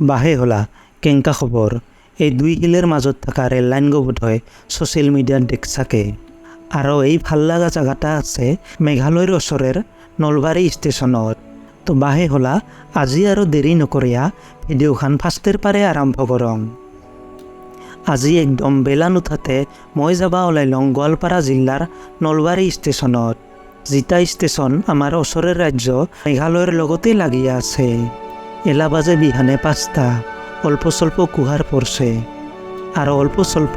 বাহে হলা কেংকা খবৰ এই দুই শিলেৰ মাজত থাকা ৰেল লাইন বোধ হয় সোশ্যাল মিডিয়াত দেখছাকে আৰু এই ভাল লগা জায়গাটা আছে মেঘালয়ৰ ওচৰৰ নলবাৰী ষ্টেচনত। তো বাহে হলা আজি আৰু দেৰি নকৰিয়া ভিডিঅ'খন ফাৰ্ষ্টেৰ পাৰে আৰম্ভ কৰং। আজি একদম বেলা নুঠাতে মই যাবা ওলাই লং গোৱালপাৰা জিলাৰ নলবাৰী ষ্টেচনত, যিটা ষ্টেচন আমাৰ ওচৰৰ ৰাজ্য মেঘালয়ৰ লগতে লাগি আছে। এলা বাজে বিহানে 5টা, অল্প স্বল্প কুহাৰ পৰছে আৰু অল্প স্বল্প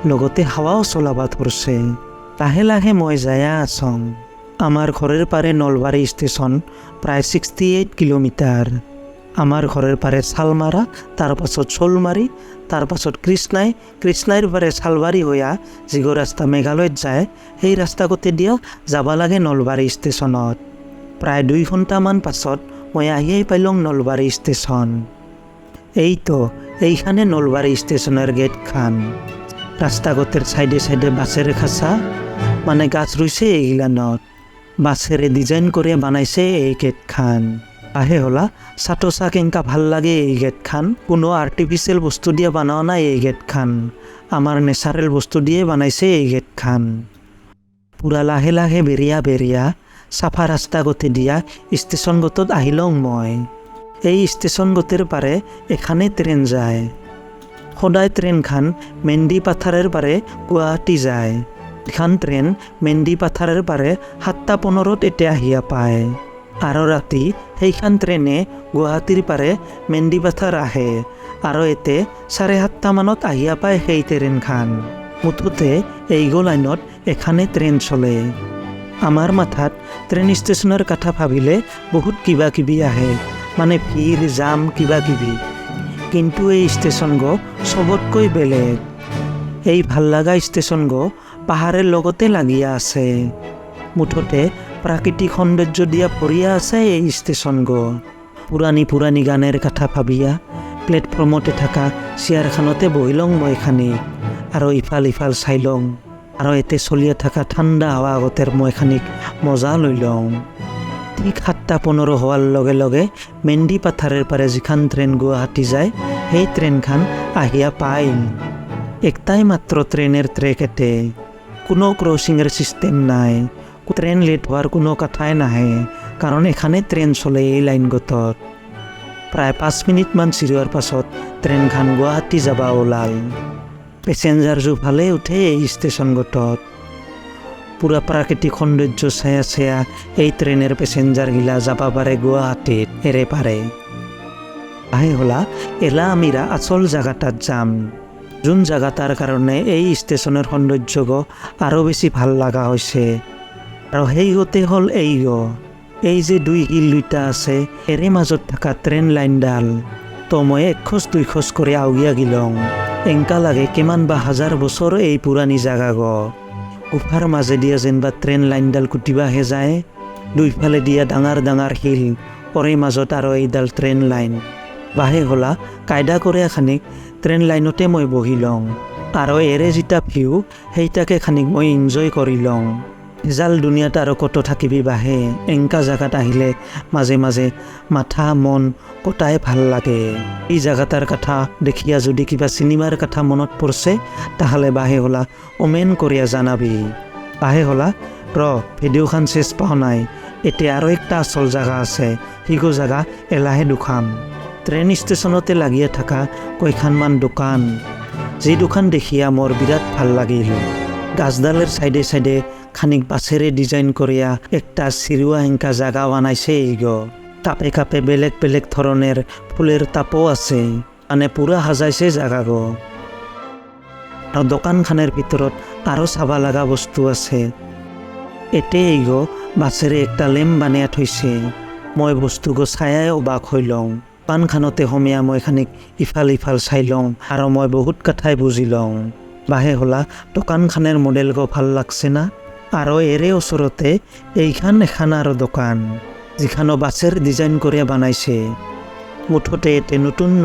লগতে হাৱাও চলাবা ধৰছে। লাহে লাহে মই যায়া আছং। আমাৰ ঘৰৰ পাৰে নলবাৰী ষ্টেচন প্ৰায় 68 কিলোমিটাৰ। আমাৰ ঘৰৰ পাৰে শালমাৰা, তাৰ পাছত শোলমাৰী, তাৰ পাছত কৃষ্ণাইৰ পাৰে শালবাৰী হৈয়া যিগো ৰাস্তা মেঘালয়ত যায় সেই ৰাস্তা গোটেই দিয়া যাবা লাগে নলবাৰী ষ্টেচনত। প্ৰায় 2 ঘণ্টামান পাছত মই আহিয়েই পাইলং নলবাৰী ষ্টেচন। এইখানে নলবাৰী ষ্টেচনৰ গেট খান। ৰাস্তা গোটেৰ চাইডে চাইডে বাছেৰে খাচা, মানে গাছ ৰুইছে এইগিলানত, বাছেৰে ডিজাইন কৰি বনাইছে এই গেট খান। আহে হলা চাটোচা কেংকা ভাল লাগে এই গেট খান। কোনো আৰ্টিফিচিয়েল বস্তু দিয়ে বনাও নাই এই গেট খান, আমাৰ নেচাৰেল বস্তু দিয়ে বনাইছে এই গেট খান। পুৰা লাহে লাহে বেৰিয়া চাফা ৰাস্তা গোটে দিয়া ষ্টেচন গোটত আহিলং মই। এই ষ্টেচন গোটেৰ পাৰে এখানে ট্ৰেইন যায়। সদায় ট্ৰেইনখান মেন্দি পাথাৰৰ পাৰে গুৱাহাটী যায়। এখন ট্ৰেইন মেন্দি পাথাৰৰ পাৰে 7:15 এতিয়া আহিয়া পায় আৰু ৰাতি সেইখন ট্ৰেইনে গুৱাহাটীৰ পাৰে মেন্দি পাথাৰ আহে আৰু এতে 7:30 মানত আহিয়া পায় সেই ট্ৰেইনখান। মুঠতে এইগো লাইনত এখানে ট্ৰেইন চলে। আমাৰ মাথাত ট্ৰেইন ষ্টেচনৰ কথা ভাবিলে বহুত কিবা কিবি আহে, মানে ভিৰ জাম কিবা কিবি। কিন্তু এই ষ্টেচন গো চবতকৈ বেলেগ। এই ভাল লগা ষ্টেচন গো পাহাৰৰ লগতে লাগিয়া আছে। মুঠতে প্ৰাকৃতিক সৌন্দৰ্য দিয়া ভৰিয়া আছে এই ষ্টেচন গো। পুৰাণী গানেৰ কথা ভাবিয়া প্লেটফৰ্মতে থকা চেয়াৰখনতে বহিলং মই খানিক আৰু ইফাল চাইলং আৰু এতে চলিয়া থকা ঠাণ্ডা হাৱা আগতেৰ মই খানিক মজা লৈ লওঁ। ঠিক 7:15 হোৱাৰ লগে লগে মেন্দি পাথাৰৰ পাৰে যিখন ট্ৰেইন গুৱাহাটী যায় সেই ট্ৰেইনখন আহিয়া পায়। একটাই মাত্ৰ ট্ৰেইনেৰ ট্ৰেক এতে, কোনো ক্ৰচিংৰ চিষ্টেম নাই। ট্ৰেইন লেট হোৱাৰ কোনো কথাই নাহে, কাৰণ এখানে ট্ৰেইন চলে এই লাইন গোটত। প্ৰায় 5 মিনিটমান চিৰিওৱাৰ পাছত ট্ৰেইনখন গুৱাহাটী যাবা ওলাল। পেচেঞ্জাৰ ভালে উঠে এই ষ্টেচন গোটত। পুৰা প্ৰাকৃতিক সৌন্দৰ্য চায়া এই ট্ৰেইনেৰ পেচেঞ্জাৰ গিলা যাবা পাৰে গুৱাহাটীত এৰে পাৰে। আহে হলা এলা আমিৰা আচল জায়গাটাত যাম, যোন জায়গাটাৰ কাৰণে এই ষ্টেচনৰ সৌন্দৰ্য গো আৰু বেছি ভাল লগা হৈছে। আৰু সেই গতে হ'ল এই যে 2 শিল 2টা আছে এৰে মাজত থকা ট্ৰেইন লাইনডাল। তো মই 1 খোজ 2 খোজ কৰি আউগিয়া গিলং। এংকা লাগে কিমান বা হাজাৰ বছৰ এই পুৰাণী জাগা গো। গুফাৰ মাজে দিয়া যেনবা ট্ৰেইন লাইনডাল কুটিবাহে যায়। দুইফালে দিয়া ডাঙৰ শিল, পৰে মাজত আৰু এইডাল ট্ৰেইন লাইন। বাহে হলা কায়দা কৰে খানিক ট্ৰেইন লাইনতে মই বহি লওঁ আৰু এৰে যেটা ভিউ সেইটাকে খানিক মই এনজয় কৰি লওঁ। জাল দুনিয়াত আৰু কত থাকিবি বাহে, এংকা জাগাত আহিলে মাজে মাজে মাথা মন কটাই ভাল লাগে। এই জাগাটাৰ কথা দেখিয়া যদি কিবা চিনেমাৰ কথা মনত পৰছে তাহলে বাহে হলা কমেন্ট কৰিয়া জানাবি। বাহে হলা ভিডিওখান শেষ পাও নাই, এতিয়া আৰু একটা আসল জাগা আছে, সিগো জাগা এলাহে দুখাম। ট্ৰেইন ষ্টেচনতে লাগিয়া থকা কয়খানমান দোকান, যি দোকান দেখিয়া মোৰ বিৰাট ভাল লাগিল। গাছডালেৰ সাইডে সাইডে খানিক বাছেৰে ডিজাইন কৰিয়া একটা চিৰুৱা হেংকা জাগা বানাইছে এইগো। কাপে কাপে বেলেগ ধৰনেৰ ফুলেৰ তাপও আছে, মানে পুৰা সাজাইছে জাগা গো। আৰু দোকানখানেৰ ভিতৰত আৰু চাবা লগা বস্তু আছে। এতে এইগো বাছেৰে একটা লেম্প বানিয়া থৈছে। মই বস্তু গো চায়াই অবাক হৈ লওঁ। দোকানখানতে সমিয়া মই খানিক ইফাল চাই লওঁ আৰু মই বহুত কথাই বুজি লওঁ। বাহে হলা দোকানখানেৰ মডেল গো ভাল লাগছে না। আৰু এৰে ওচৰতে এইখান এখন আৰু দোকান, যিখানো বাছেৰ ডিজাইন কৰিয়া বানাইছে। মুঠতে এতে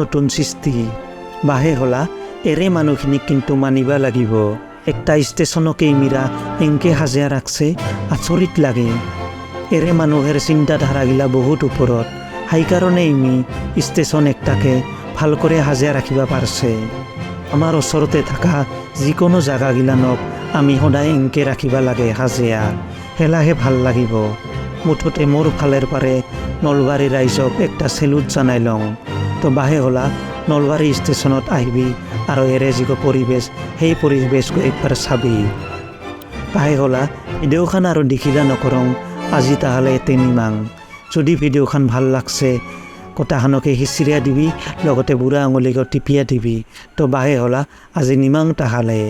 নতুন সৃষ্টি। বাহে হলা এৰে মানুহখিনিক কিন্তু মানিবা লাগিব। একটা ষ্টেচনকেই মিৰা এংকে সাজিয়া ৰাখছে, আচৰিত লাগে। এৰে মানুহৰ চিন্তাধাৰাগিলা বহুত ওপৰত সেইকাৰণে ইমি ষ্টেচন একটাকে ভাল কৰি সাজিয়া ৰাখিব পাৰিছে। আমাৰ ওচৰতে থকা যিকোনো জাগাগিলানক আমি সদায় এনকে ৰাখিব লাগে সাজিয়া, হেলাহে ভাল লাগিব। মুঠতে মোৰ ফালৰ পাৰে নলবাৰী ৰাইজক একটা চেলুট জনাই লওঁ। তো বাহে হলা নলবাৰী ষ্টেচনত আহিবি আৰু এৰে যিগো পৰিৱেশ সেই পৰিৱেশটো একবাৰ চাবি। বাহে হলা ভিডিঅ'খন আৰু দেখিলা নকৰোঁ আজি তাহলে তেনিমাং। যদি ভিডিঅ'খন ভাল লাগছে কটাখানকে সিঁচিৰিয়া দিবি, লগতে বুঢ়া আঙুলিক টিপিয়া দিবি। তো বাহে হলা আজি নিমাং তাহালে।